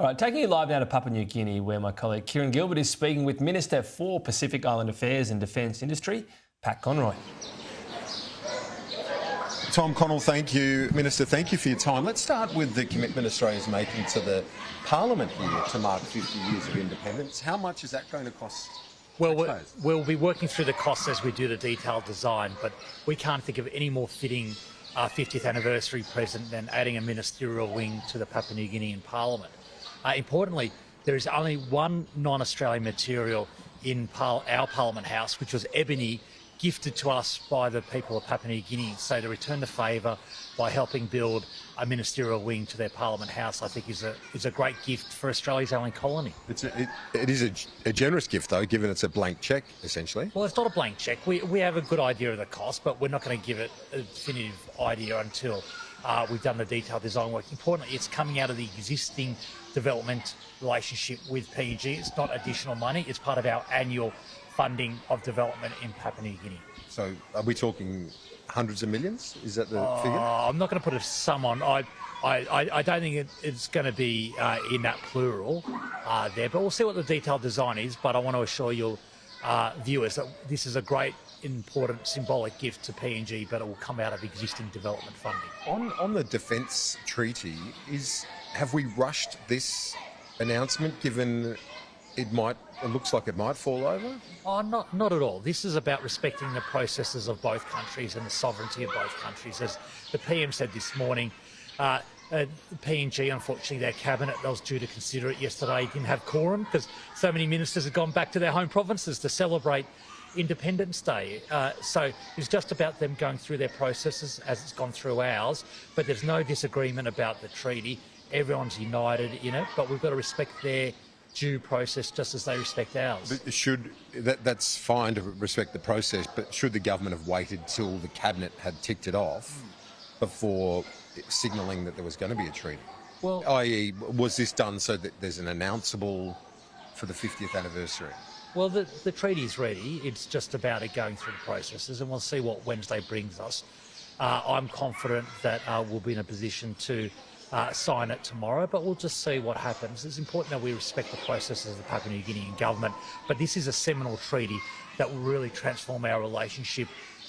All right, taking you live now to Papua New Guinea, where my colleague Kieran Gilbert is speaking with Minister for Pacific Island Affairs and Defence Industry, Pat Conroy. Tom Connell, thank you. Minister, thank you for your time. Let's start with the commitment Australia's making to the Parliament here to mark 50 years of independence. How much is that going to cost? Well, we'll be working through the costs as we do the detailed design, but we can't think of any more fitting 50th anniversary present than adding a ministerial wing to the Papua New Guinean Parliament. Importantly, there is only one non-Australian material in our Parliament House, which was ebony, gifted to us by the people of Papua New Guinea. So to return the favour by helping build a ministerial wing to their Parliament House, I think is a great gift for Australia's only colony. It is a generous gift, though, given it's a blank cheque, essentially. Well, it's not a blank cheque. We have a good idea of the cost, but we're not going to give it a definitive idea until we've done the detailed design work. Importantly, it's coming out of the existing development relationship with PNG. It's not additional money. It's part of our annual funding of development in Papua New Guinea. So are we talking hundreds of millions? Is that the figure? I'm not going to put a sum on. I don't think it's going to be in that plural there, but we'll see what the detailed design is. But I want to assure your viewers that this is a great, important, symbolic gift to PNG, but it will come out of existing development funding. On the defence treaty, have we rushed this announcement, given it looks like it might fall over? Oh, not at all. This is about respecting the processes of both countries and the sovereignty of both countries. As the PM said this morning, the PNG, unfortunately, their cabinet, that was due to consider it yesterday, didn't have quorum because so many ministers had gone back to their home provinces to celebrate Independence Day. So it's just about them going through their processes as it's gone through ours, but there's no disagreement about the treaty. Everyone's united in it, but we've got to respect their due process just as they respect ours. But that's fine to respect the process, but should the government have waited till the cabinet had ticked it off before signalling that there was going to be a treaty? Well, i.e., was this done so that there's an announceable for the 50th anniversary? Well, the treaty's ready. It's just about it going through the processes, and we'll see what Wednesday brings us. I'm confident that we'll be in a position to sign it tomorrow, but we'll just see what happens. It's important that we respect the processes of the Papua New Guinean government, but this is a seminal treaty that will really transform our relationship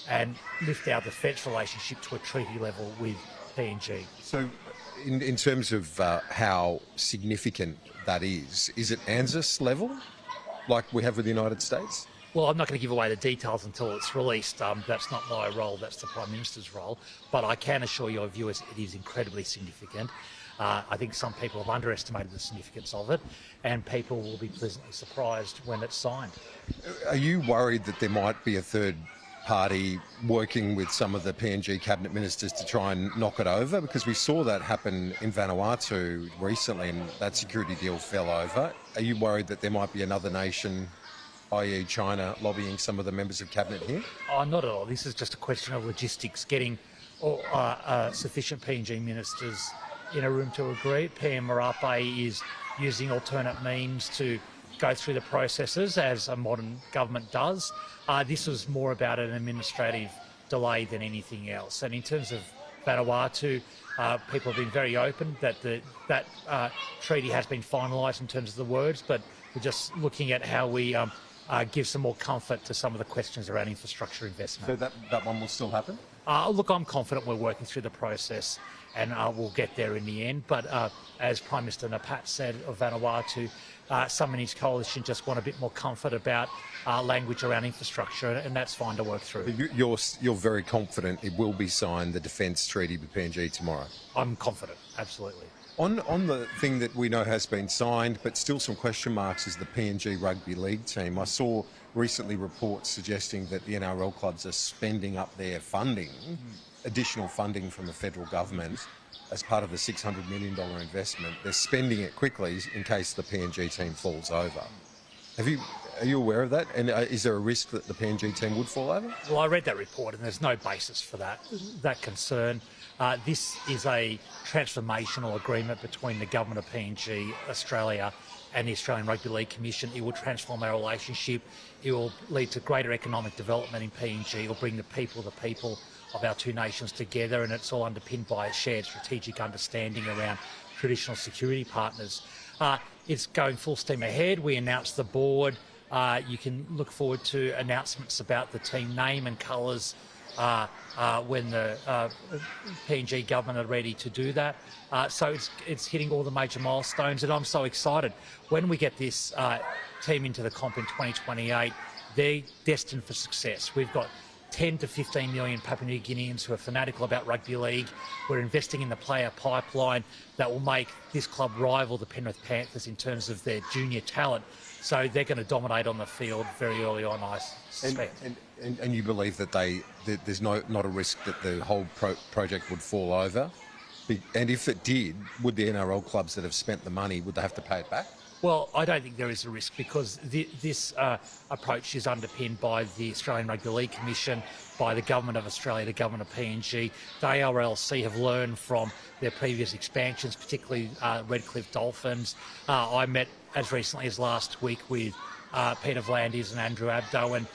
and lift our defence relationship to a treaty level with PNG. So in terms of how significant that is it ANZUS level, like we have with the United States? Well, I'm not going to give away the details until it's released. That's not my role, that's the Prime Minister's role. But I can assure your viewers it is incredibly significant. I think some people have underestimated the significance of it, and people will be pleasantly surprised when it's signed. Are you worried that there might be a third party working with some of the PNG cabinet ministers to try and knock it over? Because we saw that happen in Vanuatu recently and that security deal fell over. Are you worried that there might be another nation, i.e. China, lobbying some of the members of cabinet here? Oh, not at all. This is just a question of logistics, getting sufficient PNG ministers in a room to agree. PM Marape is using alternate means to go through the processes as a modern government does. This was more about an administrative delay than anything else. And in terms of Vanuatu, people have been very open that that treaty has been finalised in terms of the words, but we're just looking at how we give some more comfort to some of the questions around infrastructure investment. So that one will still happen? Look, I'm confident we're working through the process and we'll get there in the end. But as Prime Minister Napat said of Vanuatu, some in his coalition just want a bit more comfort about language around infrastructure, and that's fine to work through. You're very confident it will be signed, the defence treaty with PNG tomorrow? I'm confident, absolutely. On the thing that we know has been signed, but still some question marks, is the PNG Rugby League team. I saw recently reports suggesting that the NRL clubs are spending up their funding, additional funding from the federal government as part of the $600 million investment. They're spending it quickly in case the PNG team falls over. Are you aware of that? And is there a risk that the PNG team would fall over? Well, I read that report and there's no basis for that concern. This is a transformational agreement between the government of PNG, Australia, and the Australian Rugby League Commission. It will transform our relationship. It will lead to greater economic development in PNG. It will bring the people of our two nations together, and it's all underpinned by a shared strategic understanding around traditional security partners. It's going full steam ahead. We announced the board. You can look forward to announcements about the team name and colours when the PNG government are ready to do that. So it's hitting all the major milestones, and I'm so excited. When we get this team into the comp in 2028, they're destined for success. We've got 10 to 15 million Papua New Guineans who are fanatical about rugby league. We're investing in the player pipeline that will make this club rival the Penrith Panthers in terms of their junior talent. So they're going to dominate on the field very early on, I suspect. And you believe that there's not a risk that the whole project would fall over? And if it did, would the NRL clubs that have spent the money, would they have to pay it back? Well, I don't think there is a risk because this approach is underpinned by the Australian Rugby League Commission, by the Government of Australia, the Government of PNG. The ARLC have learned from their previous expansions, particularly Redcliffe Dolphins. I met as recently as last week with Peter Vlandis and Andrew Abdo, and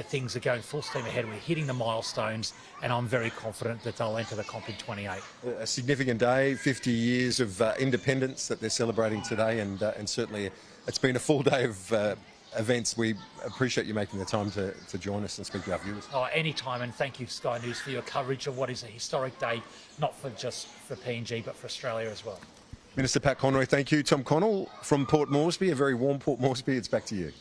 things are going full steam ahead. We're hitting the milestones, and I'm very confident that they'll enter the comp in 28. A significant day, 50 years of independence that they're celebrating today, and certainly it's been a full day of events. We appreciate you making the time to join us and speak to our viewers. Oh, anytime, and thank you, Sky News, for your coverage of what is a historic day, not just for PNG, but for Australia as well. Minister Pat Conroy, thank you. Tom Connell from Port Moresby, a very warm Port Moresby. It's back to you.